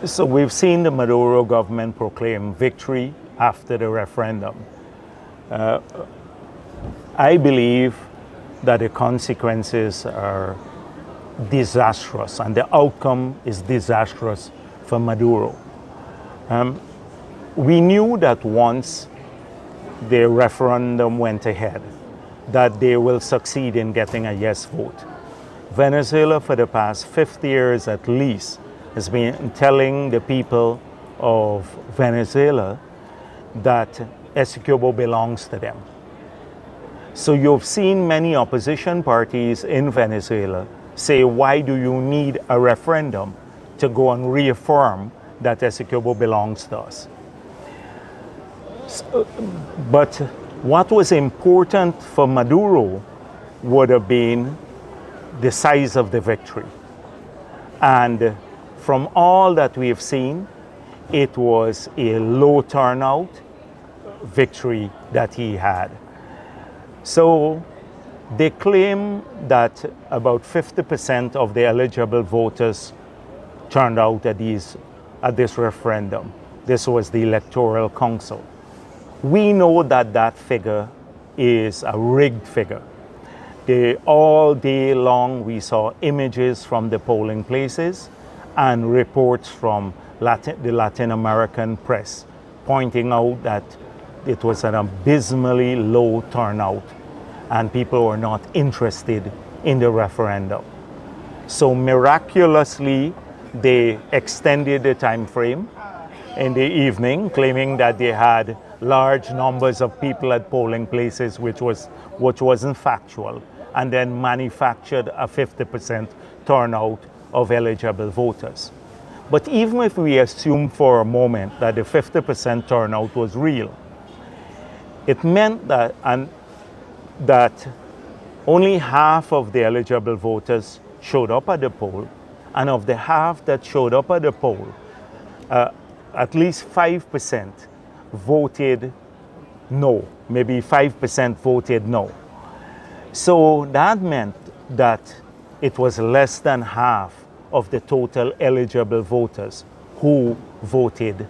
So we've seen the Maduro government proclaim victory after the referendum. I believe that the consequences are disastrous and the outcome is disastrous for Maduro. We knew that once the referendum went ahead, that they will succeed in getting a yes vote. Venezuela, for the past 50 years at least, has been telling the people of Venezuela that Essequibo belongs to them. So you've seen many opposition parties in Venezuela say, why do you need a referendum to go and reaffirm that Essequibo belongs to us? But what was important for Maduro would have been the size of the victory. And from all that we have seen, it was a low turnout victory that he had. So they claim that about 50% of the eligible voters turned out at this referendum. This was the Electoral Council. We know that that figure is a rigged figure. All day long we saw images from the polling places and reports from the Latin American press pointing out that it was an abysmally low turnout and people were not interested in the referendum. So miraculously, they extended the time frame in the evening, claiming that they had large numbers of people at polling places, which wasn't factual, and then manufactured a 50% turnout of eligible voters. But even if we assume for a moment that the 50% turnout was real, it meant that only half of the eligible voters showed up at the poll, and of the half that showed up at the poll, at least 5% voted no. Maybe 5% voted no. So that meant that it was less than half of the total eligible voters who voted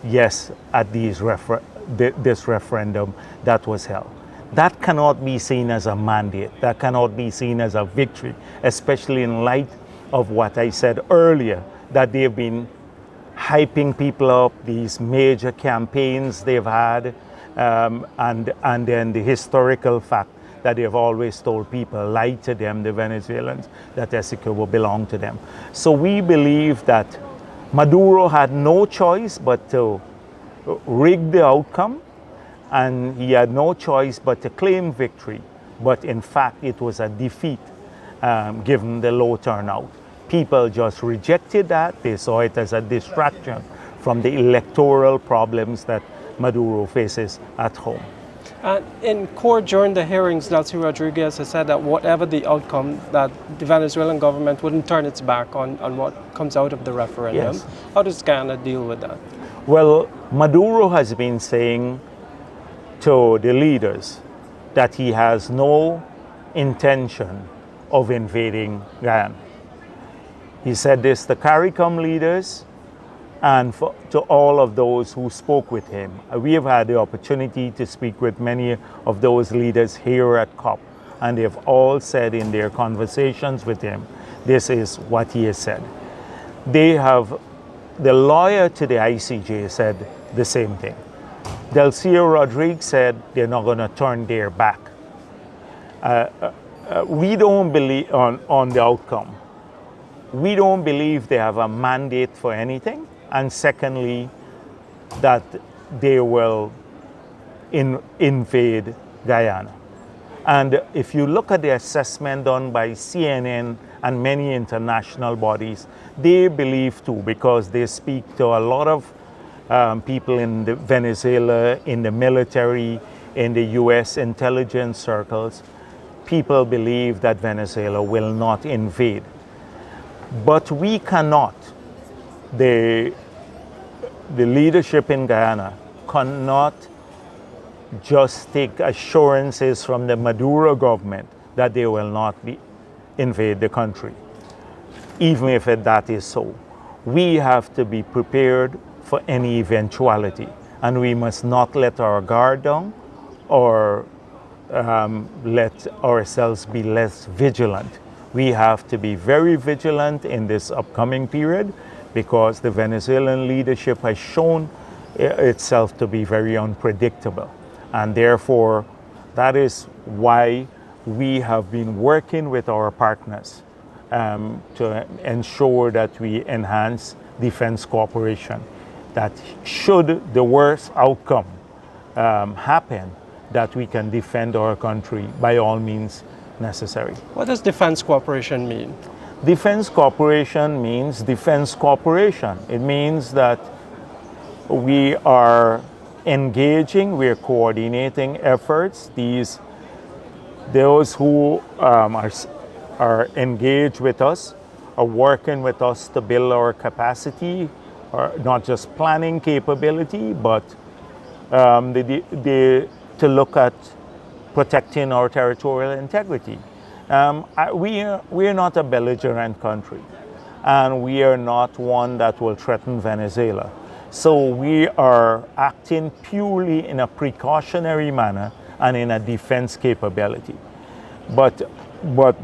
yes at this referendum that was held. That cannot be seen as a mandate. That cannot be seen as a victory, especially in light of what I said earlier, that they've been hyping people up, these major campaigns they've had, and then the historical fact that they've always told people, lied to them, the Venezuelans, that Essequibo belonged to them. So we believe that Maduro had no choice but to rig the outcome, and he had no choice but to claim victory. But in fact, it was a defeat, given the low turnout. People just rejected that. They saw it as a distraction from the electoral problems that Maduro faces at home. In court during the hearings, Delcy Rodriguez has said that whatever the outcome, that the Venezuelan government wouldn't turn its back on what comes out of the referendum. Yes. How does Guyana deal with that? Well, Maduro has been saying to the leaders that he has no intention of invading Guyana. He said this to CARICOM leaders and to all of those who spoke with him. We have had the opportunity to speak with many of those leaders here at COP, and they've all said in their conversations with him, this is what he has said. The lawyer to the ICJ said the same thing. Delcy Rodriguez said they're not going to turn their back. We don't believe on the outcome. We don't believe they have a mandate for anything. And secondly, that they will invade Guyana. And if you look at the assessment done by CNN and many international bodies, they believe too, because they speak to a lot of people in Venezuela, in the military, in the US intelligence circles, people believe that Venezuela will not invade. But we cannot, the leadership in Guyana cannot just take assurances from the Maduro government that they will not invade the country, even if that is so. we have to be prepared for any eventuality, and we must not let our guard down or let ourselves be less vigilant. We have to be very vigilant in this upcoming period because the Venezuelan leadership has shown itself to be very unpredictable. And therefore, that is why we have been working with our partners to ensure that we enhance defense cooperation. That should the worst outcome happen, that we can defend our country by all means necessary. What does defense cooperation mean? Defense cooperation means defense cooperation. It means that we are engaging, we are coordinating efforts. Those who are engaged with us are working with us to build our capacity, or not just planning capability, but to look at protecting our territorial integrity. We are not a belligerent country, and we are not one that will threaten Venezuela. So we are acting purely in a precautionary manner and in a defense capability. But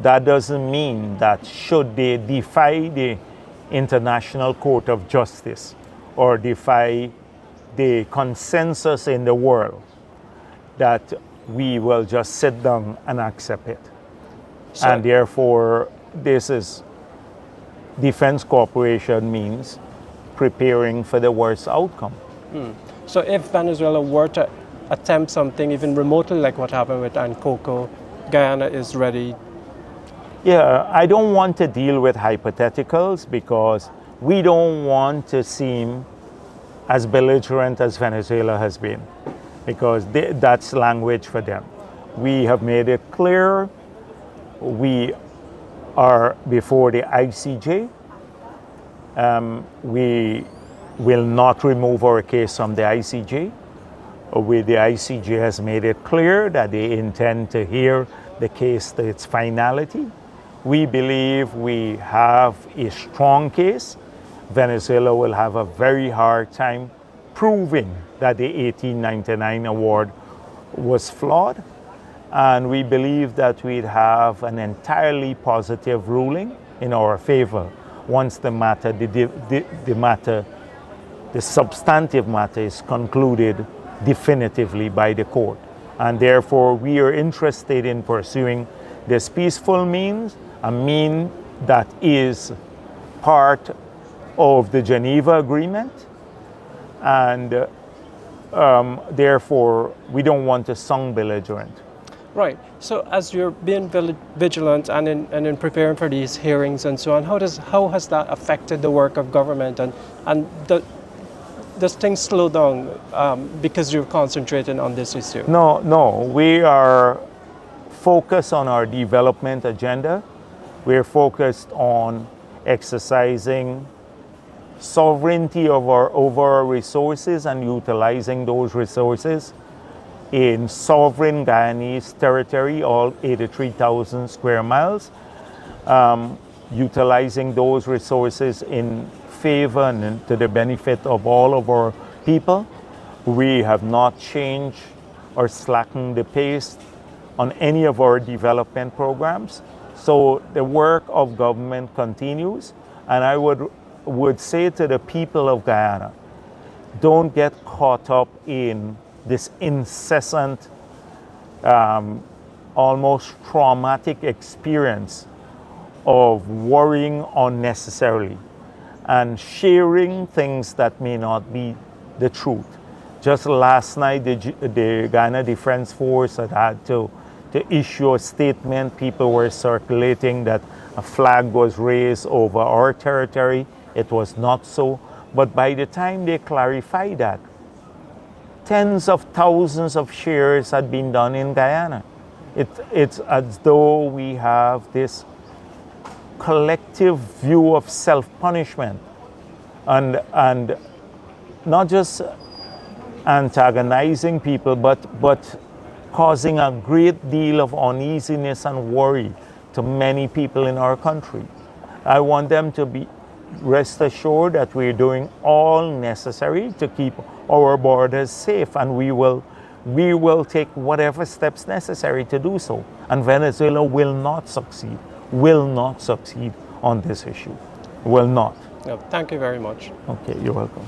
that doesn't mean that should they defy the International Court of Justice or defy the consensus in the world, that we will just sit down and accept it. And therefore, this is defense cooperation means preparing for the worst outcome. So if Venezuela were to attempt something even remotely like what happened with Ancoco, Guyana is ready? Yeah, I don't want to deal with hypotheticals because we don't want to seem as belligerent as Venezuela has been, because that's language for them. We have made it clear we are before the ICJ. We will not remove our case from the ICJ. The ICJ has made it clear that they intend to hear the case to its finality. We believe we have a strong case. Venezuela will have a very hard time proving that the 1899 award was flawed. And we believe that we'd have an entirely positive ruling in our favor once the substantive matter is concluded definitively by the court. And therefore, we are interested in pursuing this peaceful means, a mean that is part of the Geneva Agreement. And therefore, we don't want to sound belligerent. Right. So as you're being vigilant and in preparing for these hearings and so on, how has that affected the work of government, and does things slow down because you're concentrating on this issue? No. We are focused on our development agenda. We're focused on exercising sovereignty over our resources and utilizing those resources in sovereign Guyanese territory, all 83,000 square miles, utilizing those resources in favor and to the benefit of all of our people. We have not changed or slackened the pace on any of our development programs. So the work of government continues, and I would say to the people of Guyana, don't get caught up in this incessant, almost traumatic experience of worrying unnecessarily and sharing things that may not be the truth. Just last night, the Guyana Defense Force had to issue a statement. People were circulating that a flag was raised over our territory. It was not so. But by the time they clarified that, tens of thousands of shares had been done in Guyana. It's as though we have this collective view of self-punishment and not just antagonizing people, but causing a great deal of uneasiness and worry to many people in our country. I want them to rest assured that we're doing all necessary to keep our borders safe, and we will take whatever steps necessary to do so. And Venezuela will not succeed on this issue. Will not. No, thank you very much. Okay, you're welcome.